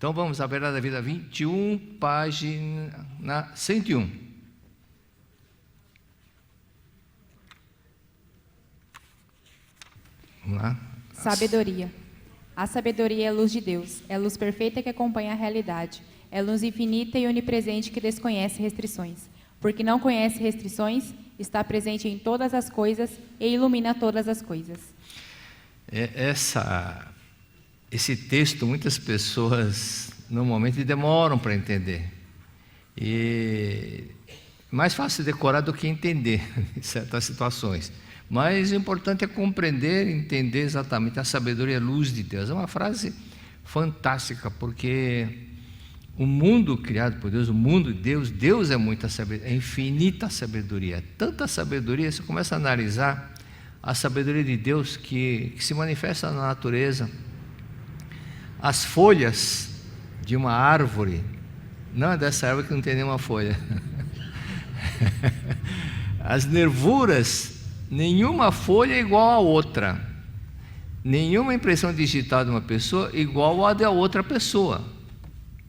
Então vamos à Verdade da Vida 21, página 101. Vamos lá. Sabedoria. A sabedoria é a luz de Deus, é a luz perfeita que acompanha a realidade, é a luz infinita e onipresente que desconhece restrições. Porque não conhece restrições, está presente em todas as coisas e ilumina todas as coisas. Esse texto, muitas pessoas normalmente demoram para entender. E é mais fácil decorar do que entender em certas situações. Mas o importante é compreender, entender exatamente a sabedoria, a luz de Deus. É uma frase fantástica, porque o mundo criado por Deus, o mundo de Deus, Deus é muita sabedoria, é infinita sabedoria. Tanta sabedoria, você começa a analisar a sabedoria de Deus que se manifesta na natureza. As folhas de uma árvore, não é dessa árvore que não tem nenhuma folha. As nervuras, nenhuma folha é igual a outra, nenhuma impressão digital de uma pessoa igual a da outra pessoa.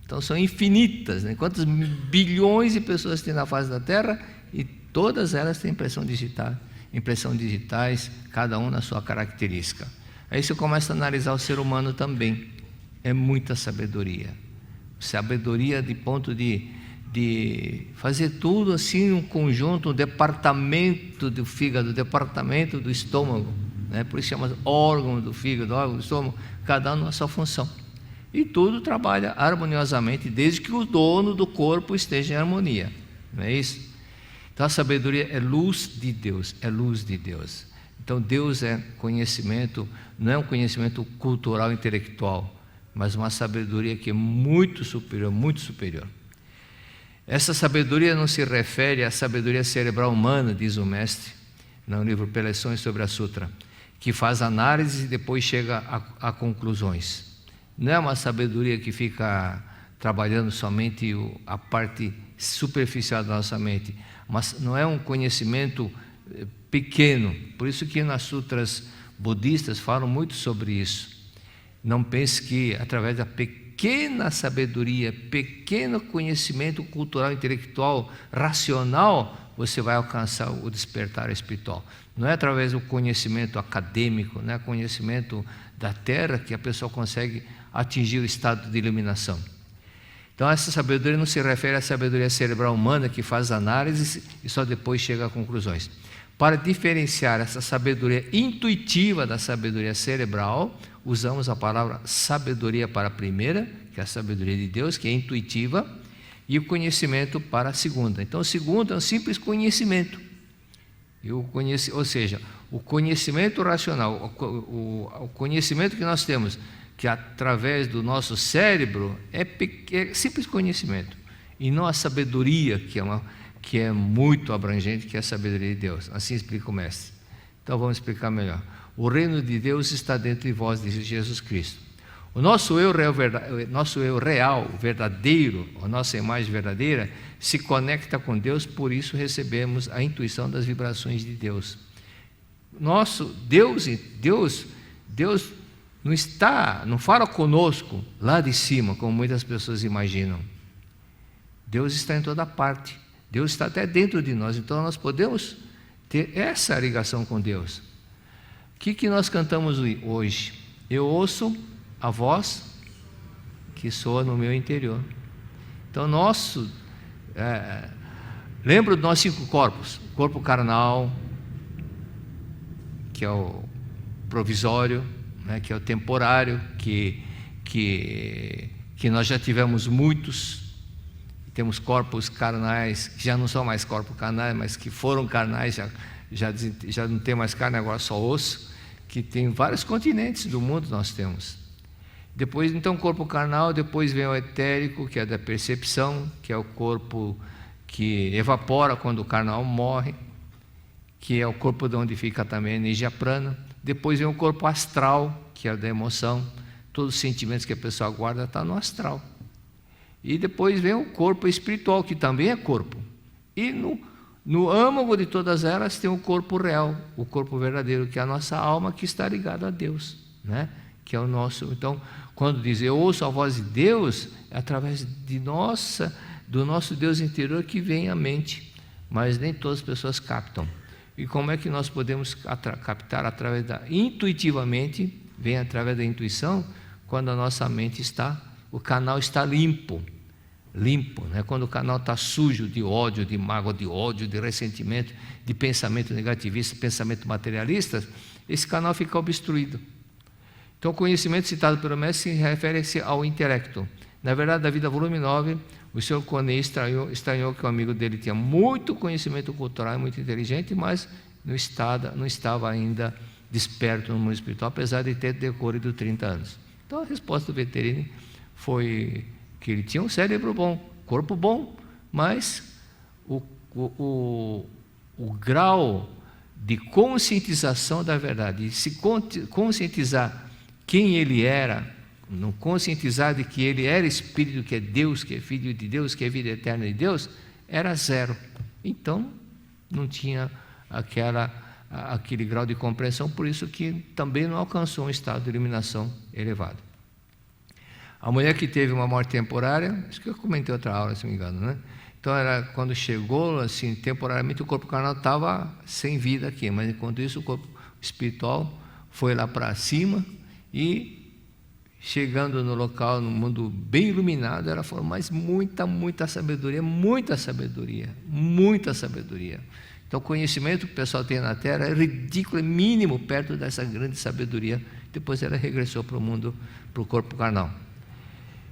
Então são infinitas, né? Quantas bilhões de pessoas tem na face da Terra, e todas elas têm impressão digitais, cada um na sua característica. Aí você começa a analisar o ser humano também. É muita sabedoria de ponto de fazer tudo assim, um conjunto, um departamento do fígado, departamento do estômago, né? Por isso chama órgão do fígado, órgão do estômago, cada um na sua função. E tudo trabalha harmoniosamente, desde que o dono do corpo esteja em harmonia, não é isso? Então a sabedoria é luz de Deus, é luz de Deus. Então Deus é conhecimento, não é um conhecimento cultural, intelectual, mas uma sabedoria que é muito superior, muito superior. Essa sabedoria não se refere à sabedoria cerebral humana, diz o mestre, no livro Preleções sobre a Sutra, que faz análise e depois chega a conclusões. Não é uma sabedoria que fica trabalhando somente a parte superficial da nossa mente, mas não é um conhecimento pequeno. Por isso que nas sutras budistas falam muito sobre isso. Não pense que através da pequena sabedoria, pequeno conhecimento cultural, intelectual, racional, você vai alcançar o despertar espiritual. Não é através do conhecimento acadêmico, não é conhecimento da terra que a pessoa consegue atingir o estado de iluminação. Então essa sabedoria não se refere à sabedoria cerebral humana que faz análises e só depois chega a conclusões. Para diferenciar essa sabedoria intuitiva da sabedoria cerebral, usamos a palavra sabedoria para a primeira, que é a sabedoria de Deus, que é intuitiva, e o conhecimento para a segunda. Então o segundo é um simples conhecimento. Ou seja, o conhecimento racional, o conhecimento que nós temos, que através do nosso cérebro, é simples conhecimento, e não a sabedoria, que é muito abrangente, que é a sabedoria de Deus. Assim explica o mestre. Então vamos explicar melhor. O reino de Deus está dentro de vós, diz Jesus Cristo. O nosso eu real, verdadeiro, a nossa imagem verdadeira, se conecta com Deus, por isso recebemos a intuição das vibrações de Deus. Deus não fala conosco lá de cima, como muitas pessoas imaginam. Deus está em toda parte. Deus está até dentro de nós. Então nós podemos ter essa ligação com Deus. O que nós cantamos hoje? Eu ouço a voz que soa no meu interior. Então lembro dos nossos 5 corpos. O corpo carnal, que é o provisório, né, que é o temporário, que nós já tivemos muitos. Temos corpos carnais, que já não são mais corpos carnais, mas que foram carnais, já não tem mais carne, agora só osso, que tem vários continentes do mundo nós temos. Depois, então, o corpo carnal, depois vem o etérico, que é da percepção, que é o corpo que evapora quando o carnal morre, que é o corpo de onde fica também a energia prana. Depois vem o corpo astral, que é da emoção, todos os sentimentos que a pessoa guarda estão no astral. E depois vem o corpo espiritual, que também é corpo. E no âmago de todas elas tem o corpo real, o corpo verdadeiro, que é a nossa alma, que está ligada a Deus, né? que é o nosso. Então, quando diz eu ouço a voz de Deus, é através do nosso Deus interior que vem à mente, mas nem todas as pessoas captam. E como é que nós podemos captar? Intuitivamente, vem através da intuição, quando a nossa mente o canal está limpo, né? Quando o canal está sujo de ódio, de mágoa, de ódio, de ressentimento, de pensamento negativista, pensamento materialista, esse canal fica obstruído. Então, o conhecimento citado pelo mestre se refere-se ao intelecto. Na verdade, da vida volume 9, o Sr. Koné estranhou que o amigo dele tinha muito conhecimento cultural, muito inteligente, mas não estava ainda desperto no mundo espiritual, apesar de ter decorrido 30 anos. Então, a resposta do Vetterini foi que ele tinha um cérebro bom, corpo bom, mas o grau de conscientização da verdade, de se conscientizar quem ele era, não conscientizar de que ele era Espírito, que é Deus, que é Filho de Deus, que é vida eterna de Deus, era zero. Então, não tinha aquele grau de compreensão, por isso que também não alcançou um estado de iluminação elevado. A mulher que teve uma morte temporária, acho que eu comentei outra aula, se não me engano, né? Então, quando chegou, assim, temporariamente, o corpo carnal estava sem vida aqui, mas enquanto isso, o corpo espiritual foi lá para cima e, chegando no local, no mundo bem iluminado, ela falou, mas muita sabedoria, muita sabedoria, muita sabedoria. Então, o conhecimento que o pessoal tem na Terra é ridículo, é mínimo perto dessa grande sabedoria. Depois ela regressou para o mundo, para o corpo carnal.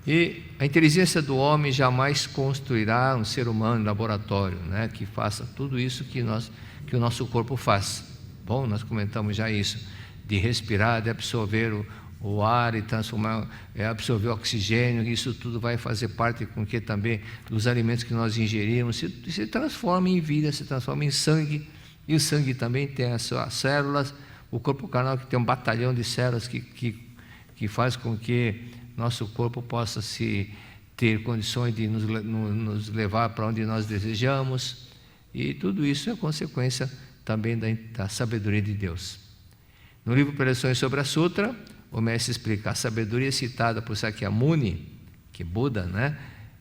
E a inteligência do homem jamais construirá um ser humano em laboratório, né, que faça tudo isso que o nosso corpo faz. Bom, nós comentamos já isso, de respirar, de absorver o ar e transformar, absorver o oxigênio, isso tudo vai fazer parte com que também os alimentos que nós ingerimos se transformem em vida, se transformem em sangue, e o sangue também tem as suas células, o corpo carnal que tem um batalhão de células que faz com que nosso corpo possa ter condições de nos levar para onde nós desejamos, e tudo isso é consequência também da sabedoria de Deus. No livro Preleções sobre a Sutra, o mestre explica a sabedoria citada por Sakyamuni, que é Buda, né?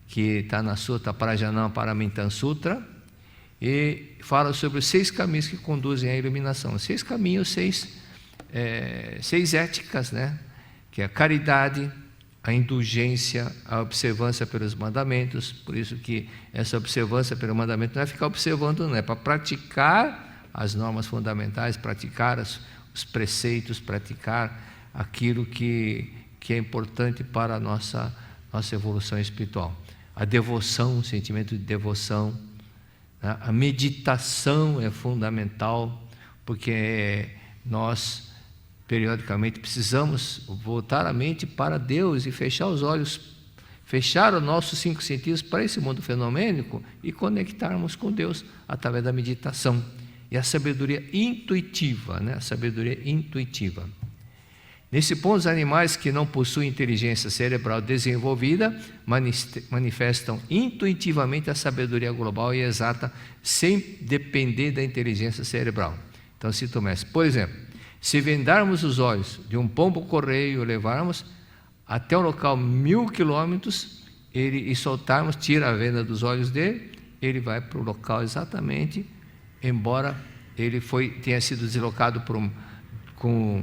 Que está na Sutra Prajanam Paramitam Sutra, e fala sobre os 6 caminhos que conduzem à iluminação. 6 caminhos, 6 éticas, né? Que é a caridade, a indulgência, a observância pelos mandamentos. Por isso que essa observância pelo mandamento não é ficar observando, não é para praticar as normas fundamentais, praticar os preceitos, praticar aquilo que é importante para a nossa evolução espiritual. A devoção, o sentimento de devoção, né? A meditação é fundamental, porque nós periodicamente precisamos voltar a mente para Deus e fechar os olhos, fechar os nossos 5 sentidos para esse mundo fenomênico e conectarmos com Deus através da meditação. E a sabedoria intuitiva, né? A sabedoria intuitiva. Nesse ponto, os animais que não possuem inteligência cerebral desenvolvida manifestam intuitivamente a sabedoria global e exata, sem depender da inteligência cerebral. Então, cito o mestre. Por exemplo, se vendarmos os olhos de um pombo-correio e o levarmos até um local 1000 quilômetros e soltarmos, tira a venda dos olhos dele, ele vai para o local exatamente, embora ele tenha sido deslocado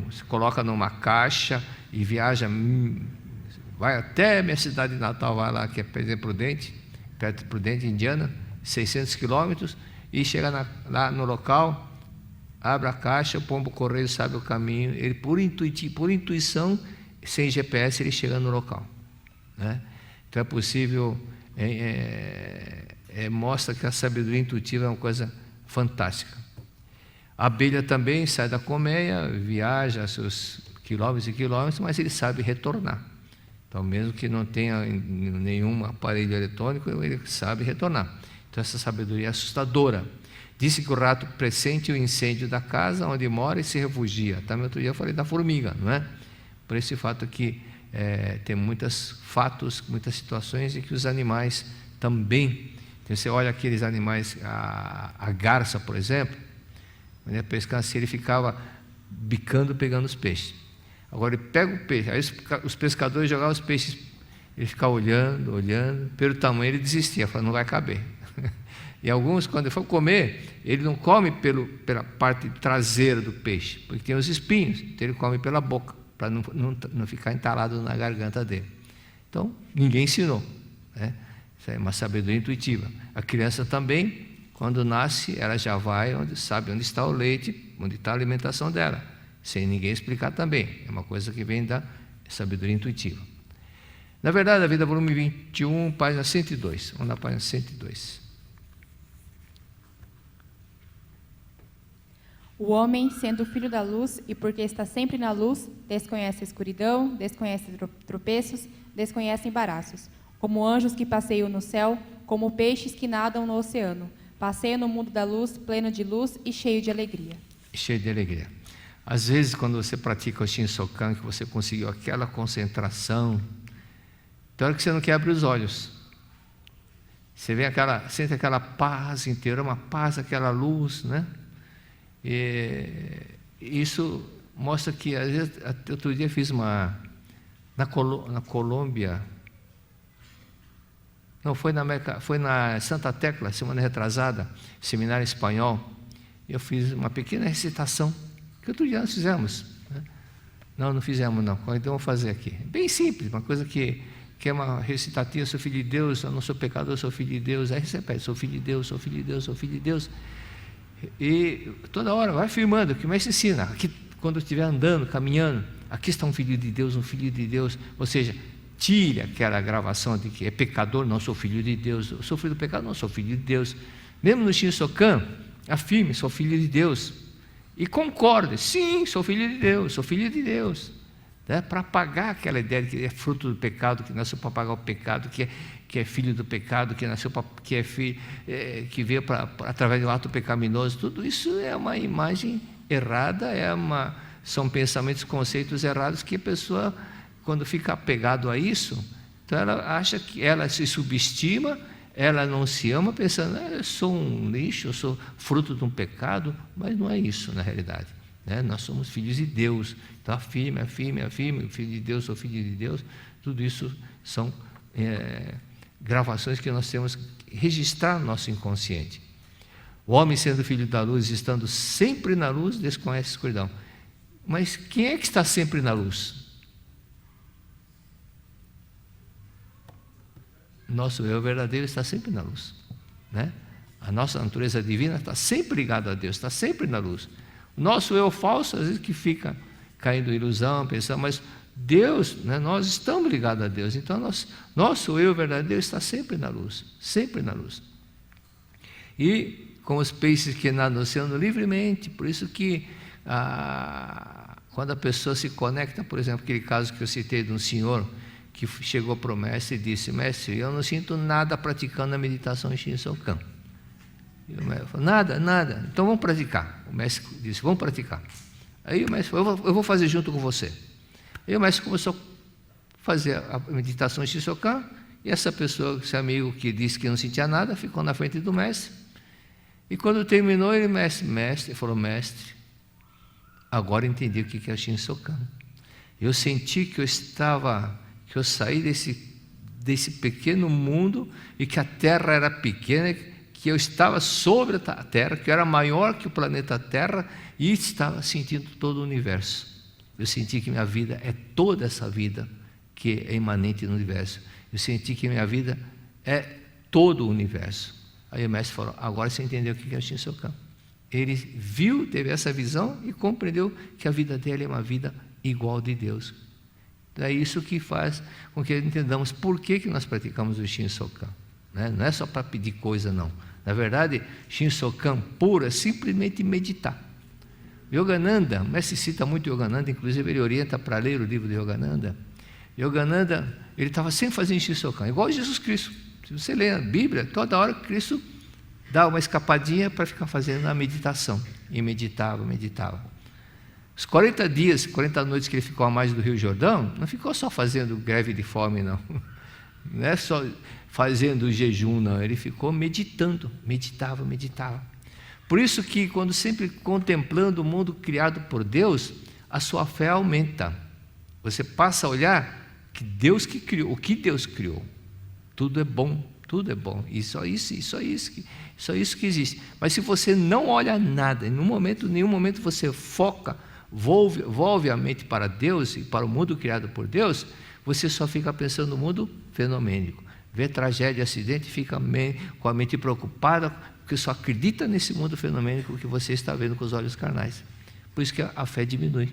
se coloca numa caixa e viaja, vai até minha cidade de Natal, vai lá, que é Prudente, perto de Prudente, Indiana, 600 quilômetros, e chega lá no local, abre a caixa, o pombo-correio sabe o caminho, ele por intuição, sem GPS, ele chega no local, né? Então é possível, mostra que a sabedoria intuitiva é uma coisa fantástica. A abelha também sai da colmeia, viaja seus quilômetros e quilômetros, mas ele sabe retornar. Então, mesmo que não tenha nenhum aparelho eletrônico, ele sabe retornar. Então, essa sabedoria é assustadora. Disse que o rato pressente o incêndio da casa onde mora e se refugia. Também outro dia eu falei da formiga, não é? Por esse fato que tem muitas situações em que os animais também. Então, você olha aqueles animais, a garça, por exemplo, quando ia pescar assim, ele ficava bicando, pegando os peixes. Agora ele pega o peixe, aí os pescadores jogavam os peixes, ele ficava olhando, pelo tamanho ele desistia, falava, não vai caber. E alguns, quando ele for comer, ele não come pela parte traseira do peixe, porque tem os espinhos, então ele come pela boca, para não ficar entalado na garganta dele. Então, ninguém ensinou, né? Isso é uma sabedoria intuitiva. A criança também, quando nasce, ela já vai, sabe onde está o leite, onde está a alimentação dela, sem ninguém explicar também. É uma coisa que vem da sabedoria intuitiva. Na verdade, a Vida, volume 21, página 102. Vamos na página 102. O homem, sendo filho da luz, e porque está sempre na luz, desconhece a escuridão, desconhece tropeços, desconhece embaraços. Como anjos que passeiam no céu, como peixes que nadam no oceano. Passeiam no mundo da luz, pleno de luz e cheio de alegria. Cheio de alegria. Às vezes, quando você pratica o Shinsokan, que você conseguiu aquela concentração, tem hora que você não quer abrir os olhos. Você sente aquela paz inteira, uma paz, aquela luz, né? E isso mostra que, às vezes, outro dia fiz na Colômbia, não, foi na América, foi na Santa Tecla, semana retrasada, seminário espanhol, eu fiz uma pequena recitação, que outro dia nós fizemos, né? Não fizemos não, então vou fazer aqui, bem simples, uma coisa que é uma recitativa, sou filho de Deus, eu não sou pecador, sou filho de Deus, aí você repete, sou filho de Deus, sou filho de Deus, sou filho de Deus, e toda hora vai afirmando, o que mais se ensina, aqui, quando estiver andando, caminhando, aqui está um filho de Deus, ou seja, tire aquela gravação de que é pecador, não sou filho de Deus, eu sou filho do pecado, não sou filho de Deus. Mesmo no Shinsokan, afirme, sou filho de Deus, e concorde, sim, sou filho de Deus, né? Para apagar aquela ideia de que é fruto do pecado, que nasceu para pagar o pecado, que é filho do pecado, que nasceu que é filho, que veio através do ato pecaminoso. Tudo isso é uma imagem errada, são pensamentos, conceitos errados que a pessoa, quando fica apegado a isso, então ela acha que ela se subestima, ela não se ama, pensando, eu sou um lixo, eu sou fruto de um pecado, mas não é isso na realidade, né? Nós somos filhos de Deus, então afirme, filho de Deus, sou filho de Deus, tudo isso são gravações que nós temos que registrar no nosso inconsciente. O homem, sendo filho da luz, estando sempre na luz, desconhece a escuridão. Mas quem é que está sempre na luz? Nosso eu verdadeiro está sempre na luz, né? A nossa natureza divina está sempre ligada a Deus, está sempre na luz. O nosso eu falso, às vezes, que fica caindo em ilusão, pensando, mas Deus, né, nós estamos ligados a Deus, então nosso eu verdadeiro está sempre na luz, sempre na luz. E com os peixes que nadam no oceano livremente, por isso que quando a pessoa se conecta, por exemplo, aquele caso que eu citei de um senhor que chegou para o mestre e disse, mestre, eu não sinto nada praticando a meditação em Shinsokan. E o mestre falou, nada, então vamos praticar. O mestre disse, vamos praticar. Aí o mestre falou, eu vou fazer junto com você. Aí o mestre começou a fazer a meditação em Shinsokan, e essa pessoa, esse amigo que disse que não sentia nada, ficou na frente do mestre. E quando terminou, ele, mestre, falou, mestre, agora entendi o que é Shinsokan. Eu senti que eu saí desse pequeno mundo e que a Terra era pequena, que eu estava sobre a Terra, que eu era maior que o planeta Terra e estava sentindo todo o universo. Eu senti que minha vida é toda essa vida que é imanente no universo. Eu senti que minha vida é todo o universo. Aí o mestre falou, agora você entendeu o que é o Shinsokan. Ele viu, teve essa visão e compreendeu que a vida dele é uma vida igual de Deus. É isso que faz com que entendamos por que nós praticamos o Shinsokan, né? Não é só para pedir coisa, não. Na verdade, Shinsokan puro é simplesmente meditar. Yogananda, o mestre cita muito Yogananda, inclusive ele orienta para ler o livro de Yogananda. Yogananda, ele estava sempre fazendo Shinsokan, igual Jesus Cristo. Se você lê a Bíblia, toda hora Cristo dá uma escapadinha para ficar fazendo a meditação. E meditava. Os 40 dias, 40 noites que ele ficou à margem do Rio Jordão, não ficou só fazendo greve de fome, não. Não é só fazendo jejum, não. Ele ficou meditando, meditava. Por isso que, quando sempre contemplando o mundo criado por Deus, a sua fé aumenta. Você passa a olhar que Deus que criou, o que Deus criou. Tudo é bom, tudo é bom. E só isso que existe. Mas se você não olha nada, em nenhum momento você foca, volve a mente para Deus e para o mundo criado por Deus, você só fica pensando no mundo fenomênico. Vê tragédia, acidente, fica com a mente preocupada, porque só acredita nesse mundo fenomênico que você está vendo com os olhos carnais. Por isso que a fé diminui.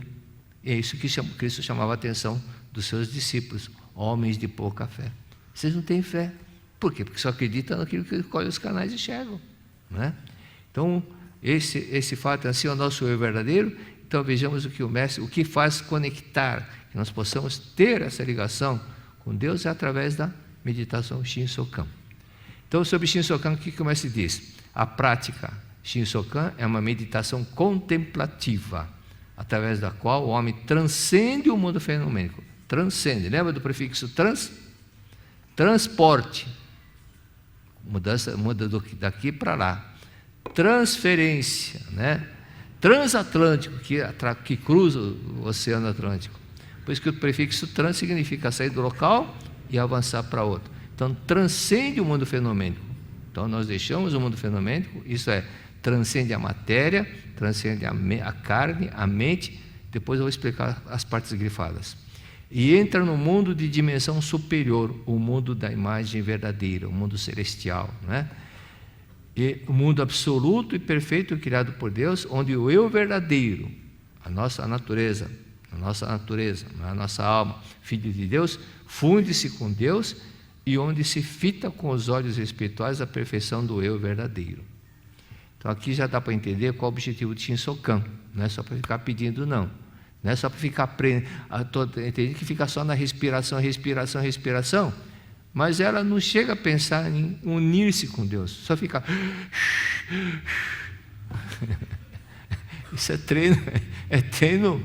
E é isso que Cristo chamava a atenção dos seus discípulos, homens de pouca fé. Vocês não têm fé. Por quê? Porque só acreditam naquilo que os olhos carnais enxergam, não é? Então, esse fato assim é o nosso eu verdadeiro. Então vejamos o que faz conectar, que nós possamos ter essa ligação com Deus é através da meditação Shinsokan. Então, sobre Shinsokan, o que o mestre diz? A prática Shinsokan é uma meditação contemplativa, através da qual o homem transcende o mundo fenomênico. Transcende, lembra do prefixo trans? Transporte, muda daqui para lá. Transferência, né? Transatlântico, que cruza o Oceano Atlântico. Por isso que o prefixo trans significa sair do local e avançar para outro. Então, transcende o mundo fenomênico. Então, nós deixamos o mundo fenomênico, isso é, transcende a matéria, transcende a carne, a mente. Depois eu vou explicar as partes grifadas. E entra no mundo de dimensão superior, o mundo da imagem verdadeira, o mundo celestial, né? E o mundo absoluto e perfeito criado por Deus, onde o eu verdadeiro, a nossa natureza, a nossa alma, filho de Deus, funde-se com Deus e onde se fita com os olhos espirituais a perfeição do eu verdadeiro. Então aqui já dá para entender qual é o objetivo de Shinsokan. Não é só para ficar pedindo, não. Não é só para ficar entendendo que fica só na respiração, mas ela não chega a pensar em unir-se com Deus, só fica. Isso é treino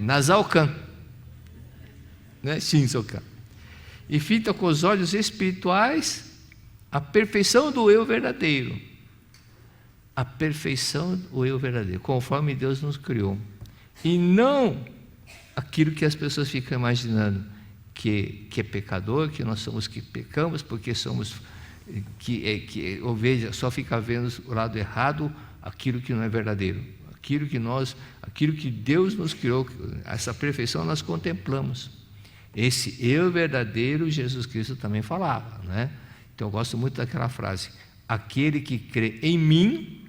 Nasalkan, né? Shinsokan. E fita com os olhos espirituais a perfeição do eu verdadeiro. A perfeição do eu verdadeiro, conforme Deus nos criou. E não aquilo que as pessoas ficam imaginando, que é pecador, que nós somos que pecamos, porque somos que ovelha só fica vendo o lado errado, aquilo que não é verdadeiro. Aquilo que Deus nos criou, essa perfeição nós contemplamos. Esse eu verdadeiro, Jesus Cristo também falava, né? Então eu gosto muito daquela frase: aquele que crê em mim,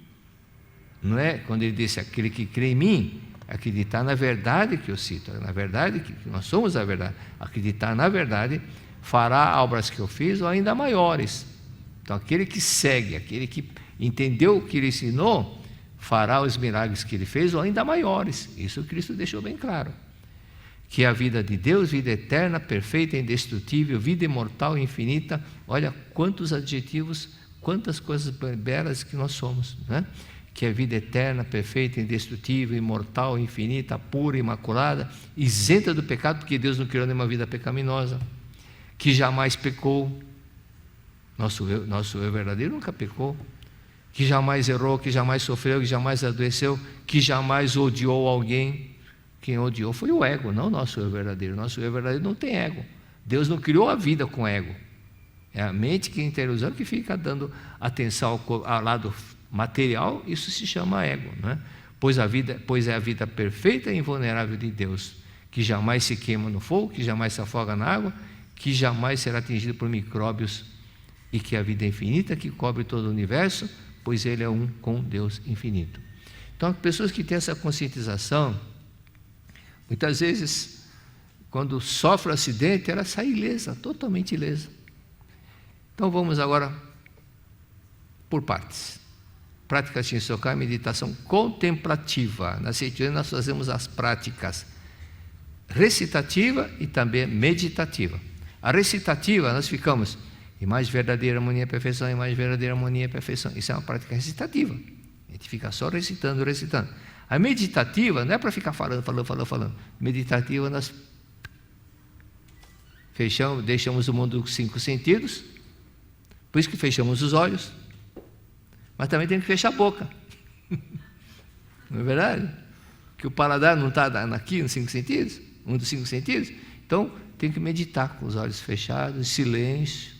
não é? Quando ele disse aquele que crê em mim, acreditar na verdade que eu cito, na verdade que nós somos a verdade, acreditar na verdade, fará obras que eu fiz ou ainda maiores. Então aquele que segue, aquele que entendeu o que ele ensinou, fará os milagres que ele fez ou ainda maiores. Isso Cristo deixou bem claro. Que a vida de Deus, vida eterna, perfeita, indestrutível, vida imortal, infinita. Olha quantos adjetivos, quantas coisas belas que nós somos, né? Que é vida eterna, perfeita, indestrutível, imortal, infinita, pura, imaculada, isenta do pecado, porque Deus não criou nenhuma vida pecaminosa, que jamais pecou. Nosso eu verdadeiro nunca pecou, que jamais errou, que jamais sofreu, que jamais adoeceu, que jamais odiou alguém. Quem odiou foi o ego, não o nosso eu verdadeiro. Nosso eu verdadeiro não tem ego. Deus não criou a vida com ego. É a mente que interiorizando que fica dando atenção ao lado material, isso se chama ego, né? Pois é a vida perfeita e invulnerável de Deus, que jamais se queima no fogo, que jamais se afoga na água, que jamais será atingido por micróbios, e que é a vida infinita que cobre todo o universo, pois Ele é um com Deus infinito. Então, pessoas que têm essa conscientização, muitas vezes, quando sofre um acidente, ela sai ilesa, totalmente ilesa. Então vamos agora por partes. Prática Shinsokan, meditação contemplativa. Na Seichuan nós fazemos as práticas recitativa e também meditativa. A recitativa nós ficamos imagem verdadeira, harmonia, perfeição, imagem verdadeira, harmonia, perfeição. Isso é uma prática recitativa. A gente fica só recitando. A meditativa não é para ficar falando. Meditativa nós deixamos o mundo dos 5 sentidos, por isso que fechamos os olhos, mas também tem que fechar a boca. Não é verdade? que o paladar não está aqui nos 5 sentidos, um dos 5 sentidos. Então, tem que meditar com os olhos fechados, em silêncio.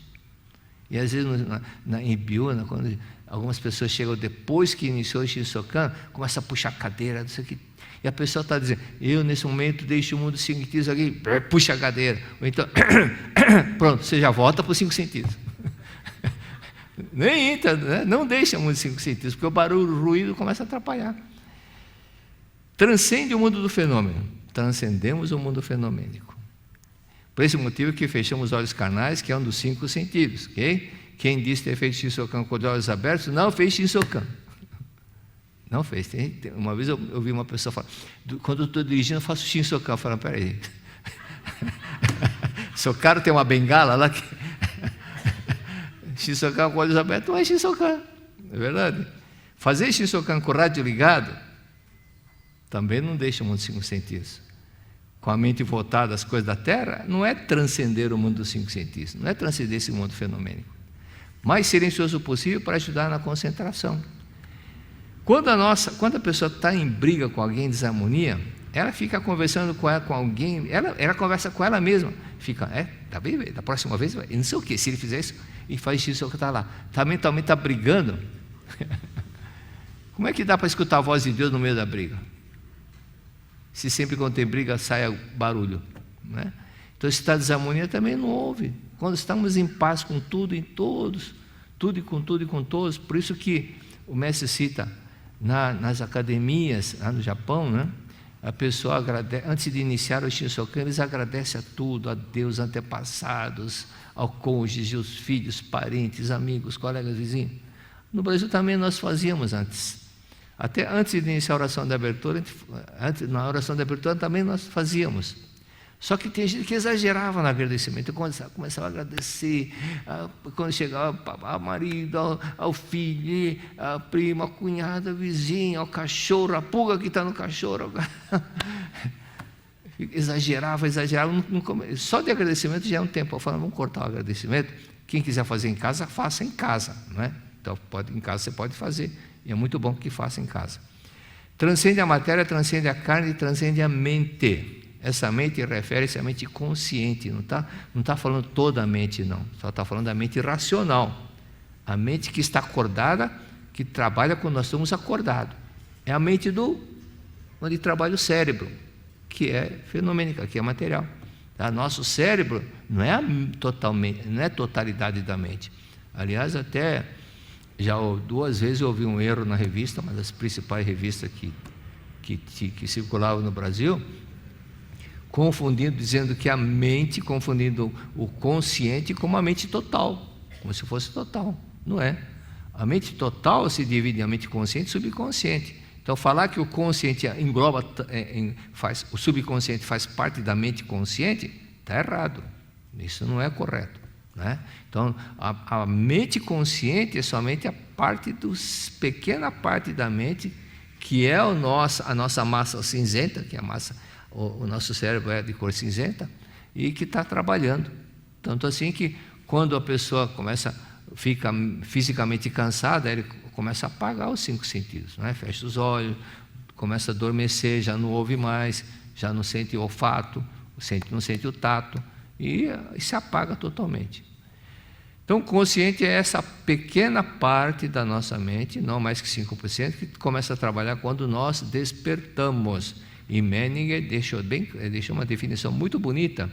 E às vezes em Ibiúna, quando algumas pessoas chegam depois que iniciou o Shinsokan, começa a puxar a cadeira, não sei o que. E a pessoa está dizendo, eu nesse momento deixo o mundo dos 5 sentidos aqui, puxa a cadeira. Ou então, pronto, você já volta para os 5 sentidos. Nem entra, né? Não deixa o mundo dos 5 sentidos, porque o barulho, o ruído começa a atrapalhar. Transcende o mundo do fenômeno. Transcendemos o mundo fenomênico. Por esse motivo que fechamos os olhos carnais, que é um dos 5 sentidos. Okay? Quem disse ter feito Shinsokan com os olhos abertos, não fez Shinsokan. Não fez. Uma vez eu ouvi uma pessoa falar, quando eu estou dirigindo, eu faço Shinsokan. Eu falo, peraí. Seu cara tem uma bengala lá que... Shinsokan com olhos abertos não é Shinsokan. É verdade. Fazer Shinsokan com o rádio ligado também não deixa o mundo dos 5 sentidos. Com a mente voltada às coisas da Terra, não é transcender o mundo dos 5 sentidos, não é transcender esse mundo fenomênico. Mais silencioso possível para ajudar na concentração. Quando a pessoa está em briga com alguém, em desarmonia, ela fica conversando com alguém, ela conversa com ela mesma. Fica, tá bem, da próxima vez, não sei o que, se ele fizer isso, e faz isso que está lá. Mentalmente está brigando. Como é que dá para escutar a voz de Deus no meio da briga? Se sempre quando tem briga sai barulho, né? Então, se está desarmonia, também não ouve. Quando estamos em paz com tudo e todos, tudo e com tudo e com todos, por isso que o mestre cita nas academias, lá no Japão, né? A pessoa agradece, antes de iniciar o Shinsokan, eles agradecem a tudo, a Deus, antepassados, ao cônjuge, os filhos, parentes, amigos, colegas, vizinhos. No Brasil também nós fazíamos antes. Até antes de iniciar a oração de abertura, na oração de abertura também nós fazíamos. Só que tem gente que exagerava no agradecimento. Começava a agradecer, quando chegava ao marido, ao filho, à prima, à cunhada, ao vizinho, ao cachorro, a pulga que está no cachorro. Exagerava. Só de agradecimento já é um tempo. Eu falo, vamos cortar o agradecimento. Quem quiser fazer em casa, faça em casa, não é? Então, em casa você pode fazer. E é muito bom que faça em casa. Transcende a matéria, transcende a carne, transcende a mente. Essa mente refere-se à mente consciente, não está falando toda a mente, não. Só está falando da mente racional. A mente que está acordada, que trabalha quando nós estamos acordados. É a mente onde trabalha o cérebro, que é fenomênica, que é material. Tá? Nosso cérebro não é a totalidade da mente. Aliás, até já 2 vezes eu ouvi um erro na revista, uma das principais revistas que circulavam no Brasil, dizendo que a mente, confundindo o consciente com a mente total, como se fosse total. Não é. A mente total se divide em a mente consciente e subconsciente. Então, falar que o consciente engloba, o subconsciente faz parte da mente consciente, está errado. Isso não é correto, né? Então, a mente consciente é somente pequena parte da mente, que é a nossa massa cinzenta, que é a massa... O nosso cérebro é de cor cinzenta e que está trabalhando. Tanto assim que quando a pessoa fica fisicamente cansada, ele começa a apagar os 5 sentidos, né? Fecha os olhos, começa a adormecer, já não ouve mais, já não sente o olfato, não sente o tato e se apaga totalmente. Então, o consciente é essa pequena parte da nossa mente, não mais que 5%, que começa a trabalhar quando nós despertamos. E Menninger deixou uma definição muito bonita,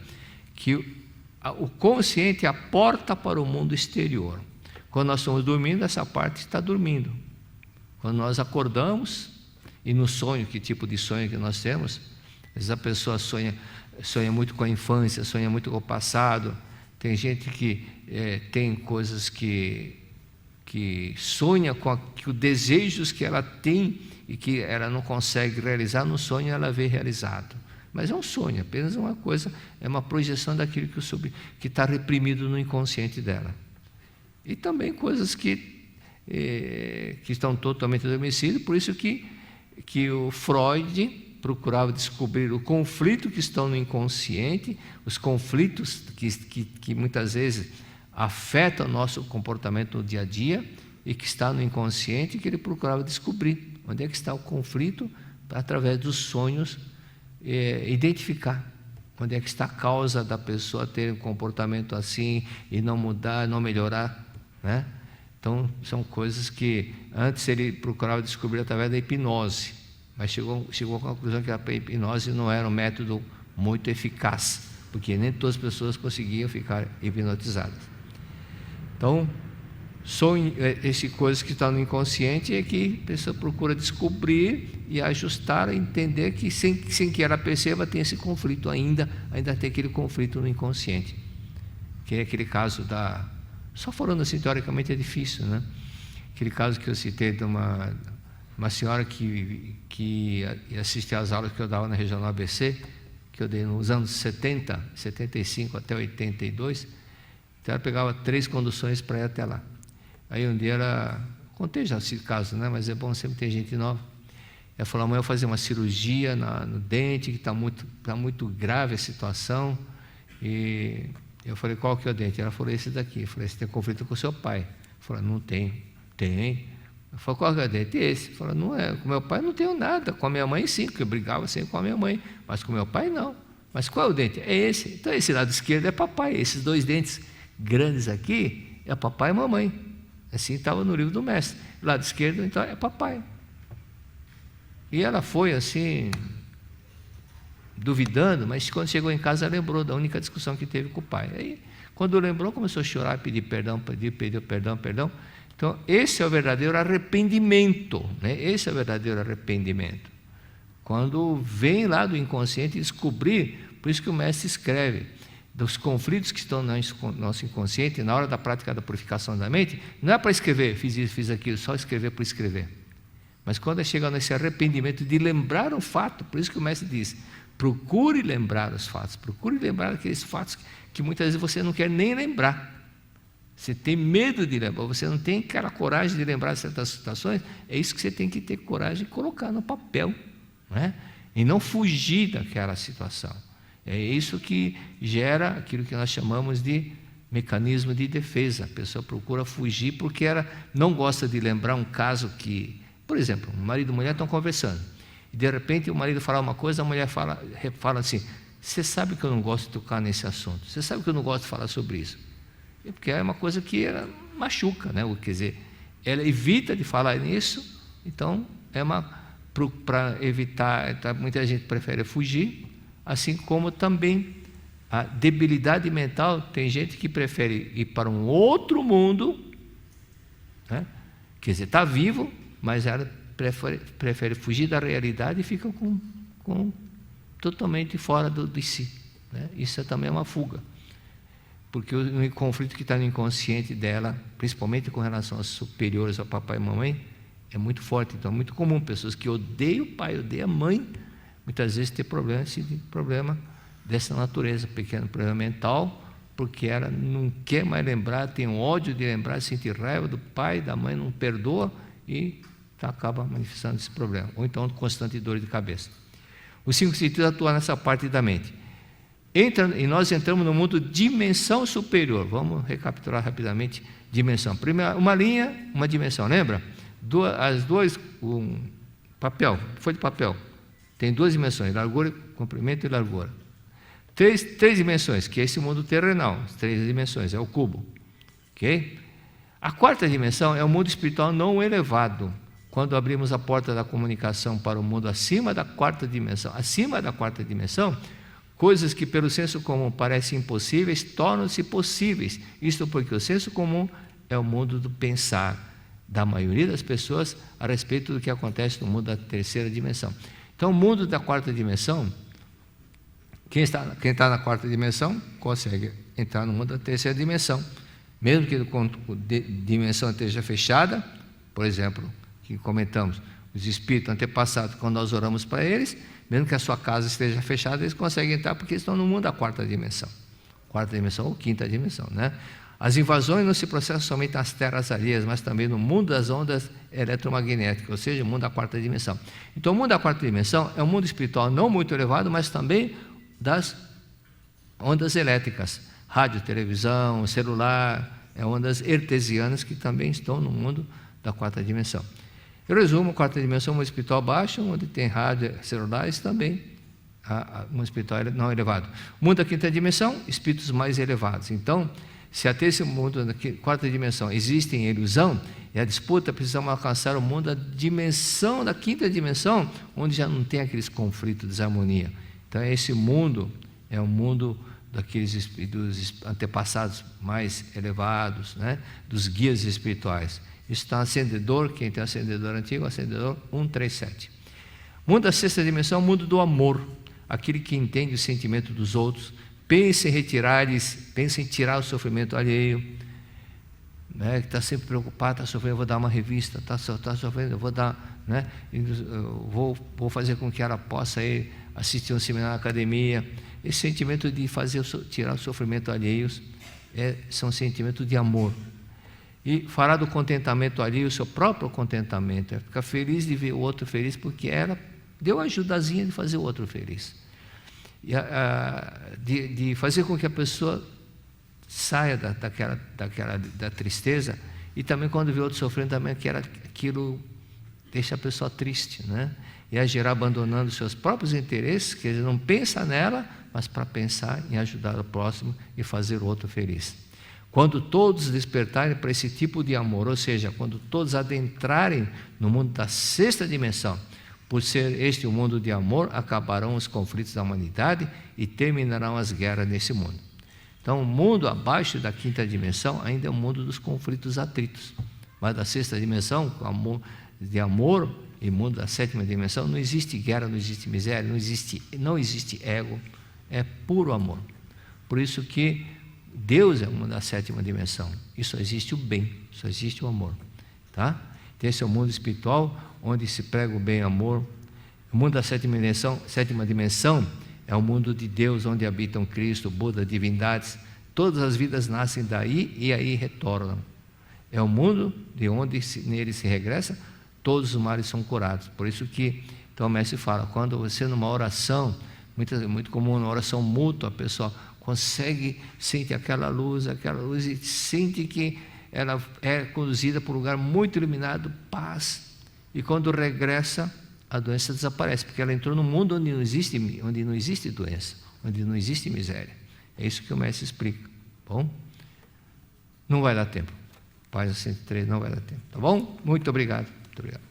que o consciente é a porta para o mundo exterior. Quando nós estamos dormindo, essa parte está dormindo. Quando nós acordamos, e no sonho, que tipo de sonho que nós temos? Às vezes a pessoa sonha muito com a infância, sonha muito com o passado. Tem gente que tem coisas que sonha com os desejos que ela tem e que ela não consegue realizar, no sonho ela vê realizado. Mas é um sonho, apenas uma coisa, é uma projeção daquilo que está reprimido no inconsciente dela. E também coisas que estão totalmente adormecidas, por isso que o Freud procurava descobrir o conflito que estão no inconsciente, os conflitos que muitas vezes afetam o nosso comportamento no dia a dia e que está no inconsciente, que ele procurava descobrir onde é que está o conflito através dos sonhos, identificar onde é que está a causa da pessoa ter um comportamento assim e não mudar, não melhorar, né? Então, são coisas que antes ele procurava descobrir através da hipnose, mas chegou à conclusão que a hipnose não era um método muito eficaz, porque nem todas as pessoas conseguiam ficar hipnotizadas. Então, essas coisas que estão no inconsciente é que a pessoa procura descobrir e ajustar, entender que sem que ela perceba tem esse conflito ainda tem aquele conflito no inconsciente, que é aquele caso só falando assim teoricamente é difícil, né? Aquele caso que eu citei de uma senhora que assistia às aulas que eu dava na Regional ABC, que eu dei nos anos 70, 75 até 82, então ela pegava 3 conduções para ir até lá. Aí um dia contei já esse caso, né? Mas é bom sempre ter gente nova. Ela falou: amanhã eu vou fazer uma cirurgia no dente, que está muito grave a situação. E eu falei: qual que é o dente? Ela falou: esse daqui. Eu falei: você tem conflito com o seu pai? Ela falou: não tem. Tem. Eu falei: qual que é o dente? Esse. Ela falou: não é, com meu pai não tenho nada, com a minha mãe sim, porque eu brigava sempre com a minha mãe, mas com meu pai não. Mas qual é o dente? É esse. Então esse lado esquerdo é papai, esses 2 dentes grandes aqui é papai e mamãe. Assim estava no livro do mestre. Lado esquerdo, então, é papai. E ela foi assim, duvidando, mas quando chegou em casa, ela lembrou da única discussão que teve com o pai. Aí, quando lembrou, começou a chorar, pedir perdão. Então, esse é o verdadeiro arrependimento, né? Esse é o verdadeiro arrependimento. Quando vem lá do inconsciente descobrir, por isso que o mestre escreve, dos conflitos que estão no nosso inconsciente, na hora da prática da purificação da mente, não é para escrever, fiz isso, fiz aquilo, só escrever por escrever. Mas quando é chegar nesse arrependimento de lembrar o fato, por isso que o mestre diz, procure lembrar os fatos, procure lembrar aqueles fatos que muitas vezes você não quer nem lembrar. Você tem medo de lembrar, você não tem aquela coragem de lembrar certas situações, é isso que você tem que ter coragem de colocar no papel, não é? E não fugir daquela situação. É isso que gera aquilo que nós chamamos de mecanismo de defesa. A pessoa procura fugir porque ela não gosta de lembrar um caso que, por exemplo, o marido e a mulher estão conversando, e de repente o marido fala uma coisa, a mulher fala assim: você sabe que eu não gosto de tocar nesse assunto, você sabe que eu não gosto de falar sobre isso. Porque é uma coisa que ela machuca, né? Quer dizer, ela evita de falar nisso, então para evitar, muita gente prefere fugir. Assim como também a debilidade mental, tem gente que prefere ir para um outro mundo, né? Quer dizer, está vivo, mas ela prefere fugir da realidade e fica totalmente fora de si, né? Isso também é uma fuga, porque o conflito que está no inconsciente dela, principalmente com relação aos superiores, ao papai e mamãe, é muito forte. Então é muito comum pessoas que odeiam o pai, odeiam a mãe, muitas vezes ter problema dessa natureza, pequeno problema mental, porque ela não quer mais lembrar, tem um ódio de lembrar, sente raiva do pai, da mãe, não perdoa e acaba manifestando esse problema, ou então constante dor de cabeça. Os 5 sentidos atuam nessa parte da mente. E nós entramos no mundo dimensão superior. Vamos recapitular rapidamente dimensão. Primeiro, uma linha, uma dimensão, lembra? Papel, folha de papel. Tem 2 dimensões, largura, comprimento e largura. 3 dimensões, que é esse mundo terrenal. As 3 dimensões, é o cubo. Ok? A 4ª dimensão é o mundo espiritual não elevado. Quando abrimos a porta da comunicação para o mundo acima da 4ª dimensão. Acima da 4ª dimensão, coisas que pelo senso comum parecem impossíveis, tornam-se possíveis. Isto porque o senso comum é o mundo do pensar da maioria das pessoas a respeito do que acontece no mundo da 3ª dimensão. Então, o mundo da 4ª dimensão, quem está na 4ª dimensão consegue entrar no mundo da 3ª dimensão, mesmo que a dimensão esteja fechada. Por exemplo, que comentamos, os espíritos antepassados, quando nós oramos para eles, mesmo que a sua casa esteja fechada, eles conseguem entrar porque estão no mundo da 4ª dimensão. 4ª dimensão ou 5ª dimensão, né? As invasões não se processam somente nas terras alheias, mas também no mundo das ondas eletromagnéticas, ou seja, o mundo da 4ª dimensão. Então, o mundo da 4ª dimensão é um mundo espiritual não muito elevado, mas também das ondas elétricas, rádio, televisão, celular, ondas hertzianas que também estão no mundo da 4ª dimensão. Eu resumo: quarta dimensão, mundo espiritual baixo, onde tem rádio, celulares também, mundo espiritual não elevado. Mundo da quinta dimensão, espíritos mais elevados. Então, se até esse mundo da quarta dimensão existe em ilusão, e a disputa, precisamos alcançar o mundo da dimensão, da quinta dimensão, onde já não tem aqueles conflitos, desarmonia. Então, esse mundo é o mundo dos antepassados mais elevados, né? Dos guias espirituais. Isso está acendedor, quem tem acendedor antigo, acendedor 137. Mundo da sexta dimensão, mundo do amor, aquele que entende o sentimento dos outros, pensa em tirar o sofrimento alheio, né? Que está sempre preocupado, está sofrendo, eu vou dar uma revista, está sofrendo, eu vou dar, né? Eu vou fazer com que ela possa ir assistir um seminário na academia. Esse sentimento de tirar o sofrimento alheios são sentimentos de amor. E fará do contentamento alheio o seu próprio contentamento. É ficar feliz de ver o outro feliz, porque ela deu a ajudazinha de fazer o outro feliz. E de fazer com que a pessoa saia da tristeza, e também quando vê outro sofrendo, também aquilo deixa a pessoa triste, né? E a gerar abandonando seus próprios interesses, que ele não pensa nela, mas para pensar em ajudar o próximo e fazer o outro feliz. Quando todos despertarem para esse tipo de amor, ou seja, quando todos adentrarem no mundo da sexta dimensão, por ser este o mundo de amor, acabarão os conflitos da humanidade e terminarão as guerras nesse mundo. Então, o mundo abaixo da quinta dimensão ainda é o mundo dos conflitos, atritos. Mas da sexta dimensão, de amor, e mundo da sétima dimensão, não existe guerra, não existe miséria, não existe ego, é puro amor. Por isso que Deus é uma da sétima dimensão, e só existe o bem, só existe o amor, tá? Então, esse é o mundo espiritual, onde se prega o bem e o amor. O mundo da sétima dimensão é o mundo de Deus, onde habitam Cristo, Buda, divindades. Todas as vidas nascem daí e aí retornam. É o mundo de onde nele se regressa, todos os males são curados. Por isso que então o mestre fala, quando você numa oração, muito comum, na oração mútua, a pessoa consegue, sente aquela luz e sente que ela é conduzida por um lugar muito iluminado, paz. E quando regressa, a doença desaparece, porque ela entrou num mundo onde não existe doença, onde não existe miséria. É isso que o mestre explica. Bom, não vai dar tempo. Página 103 não vai dar tempo. Tá bom? Muito obrigado. Muito obrigado.